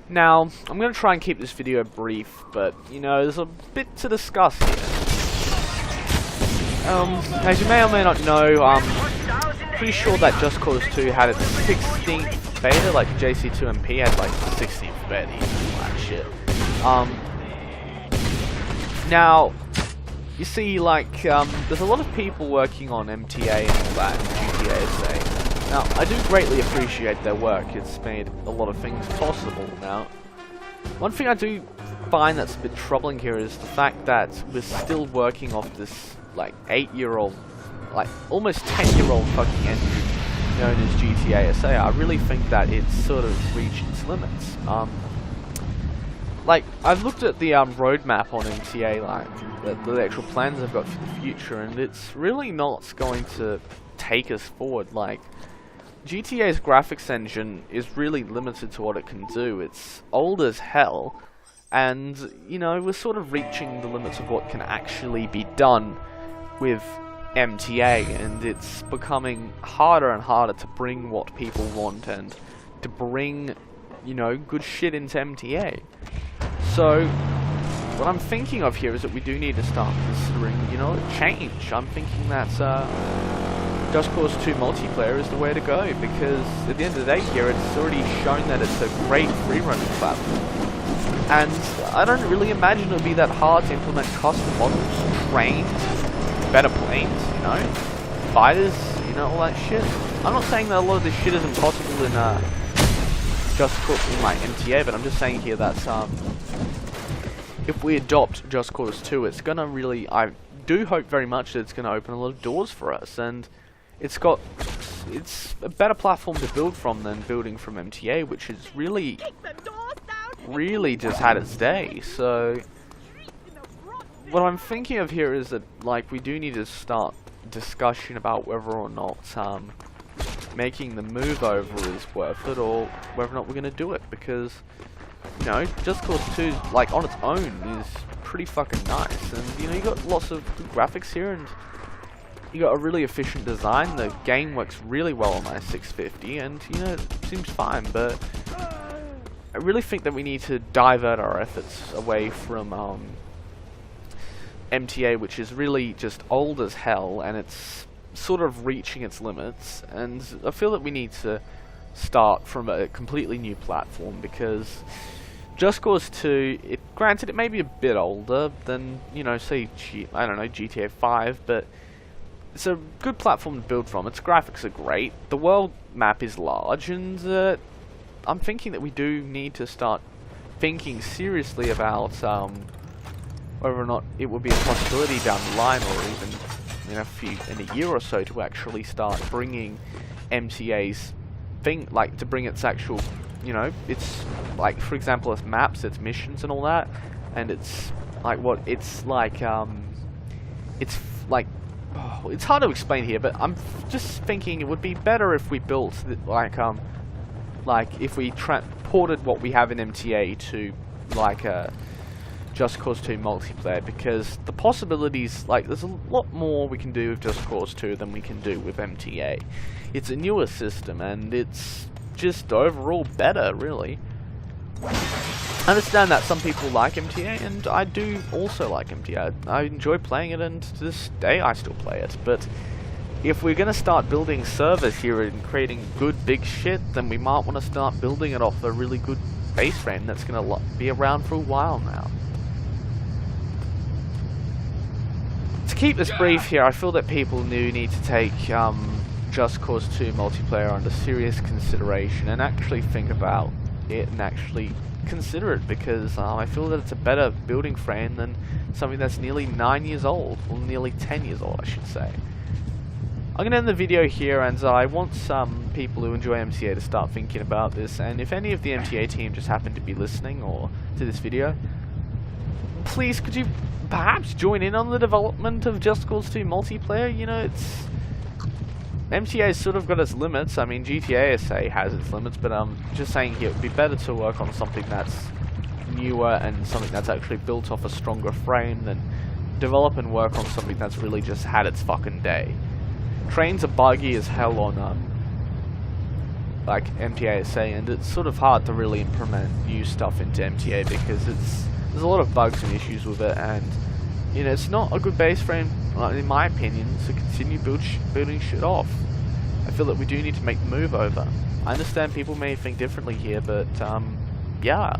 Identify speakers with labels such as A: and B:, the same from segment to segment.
A: Now, I'm going to try and keep this video brief, but, you know, there's a bit to discuss here. As you may or may not know, pretty sure that Just Cause 2 had its 16th beta, like JC2MP had like 16th beta, all that shit. Now, you see, like, there's a lot of people working on MTA and all that, and GTA. Now, I do greatly appreciate their work. It's made a lot of things possible. Now, one thing I do find that's a bit troubling here is the fact that we're still working off this, like, 8-year-old, like, almost 10-year-old fucking engine known as GTA SA. I really think that it's sort of reached its limits. Like, I've looked at the roadmap on MTA, like, the actual plans I've got for the future, and it's really not going to take us forward. Like, GTA's graphics engine is really limited to what it can do. It's old as hell, and, you know, we're sort of reaching the limits of what can actually be done with MTA, and it's becoming harder and harder to bring what people want and to bring, you know, good shit into MTA. So, what I'm thinking of here is that we do need to start considering, you know, change. I'm thinking that Just Cause 2 multiplayer is the way to go, because at the end of the day here, it's already shown that it's a great free-running platform. And I don't really imagine it'll be that hard to implement custom models, trains, better planes, you know, fighters, you know, all that shit. I'm not saying that a lot of this shit isn't possible in Just Cause in like MTA, but I'm just saying here that if we adopt Just Cause 2, it's gonna really, I do hope very much that it's gonna open a lot of doors for us, and it's a better platform to build from than building from MTA, which is really just had its day. So what I'm thinking of here is that, like, we do need to start discussion about whether or not making the move over is worth it, or whether or not we're going to do it, because, you know, Just Cause 2, like, on its own is pretty fucking nice, and, you know, you got lots of good graphics here, and you got a really efficient design. The game works really well on my 650, and, you know, it seems fine, but I really think that we need to divert our efforts away from MTA, which is really just old as hell, and it's sort of reaching its limits, and I feel that we need to start from a completely new platform, because Just Cause 2, granted, it may be a bit older than, you know, say, I don't know, GTA 5, but it's a good platform to build from. Its graphics are great, the world map is large, and I'm thinking that we do need to start thinking seriously about whether or not it would be a possibility down the line, or even in a year or so, to actually start bringing MTA's thing, like, to bring its actual, you know, it's like, for example, its maps, its missions and all that, and it's like it's like it's hard to explain here, but I'm just thinking it would be better if we built like if we ported what we have in MTA to like Just Cause 2 multiplayer, because the possibilities, like, there's a lot more we can do with Just Cause 2 than we can do with MTA. It's a newer system, and it's just overall better, really. I understand that some people like MTA, and I do also like MTA. I enjoy playing it, and to this day I still play it, but if we're going to start building servers here and creating good big shit, then we might want to start building it off a really good base frame that's going to be around for a while now. To keep this brief here, I feel that people do need to take Just Cause 2 multiplayer under serious consideration and actually think about it and actually consider it, because I feel that it's a better building frame than something that's nearly 9 years old, or nearly 10 years old I should say. I'm going to end the video here, and I want some people who enjoy MTA to start thinking about this, and if any of the MTA team just happen to be listening or to this video, please could you perhaps join in on the development of Just Cause 2 multiplayer? You know, it's MTA's sort of got its limits. I mean, GTA SA has its limits, but I'm just saying here, it would be better to work on something that's newer and something that's actually built off a stronger frame than develop and work on something that's really just had its fucking day. Trains are buggy as hell on like MTA is saying, and it's sort of hard to really implement new stuff into MTA because there's a lot of bugs and issues with it, and you know, it's not a good base frame, in my opinion, to continue building shit off. I feel that we do need to make the move over. I understand people may think differently here, but yeah,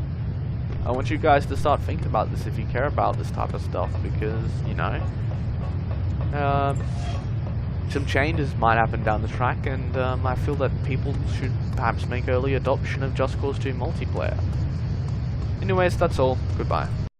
A: I want you guys to start thinking about this if you care about this type of stuff, because you know, some changes might happen down the track, and I feel that people should perhaps make early adoption of Just Cause 2 multiplayer. Anyways, that's all. Goodbye.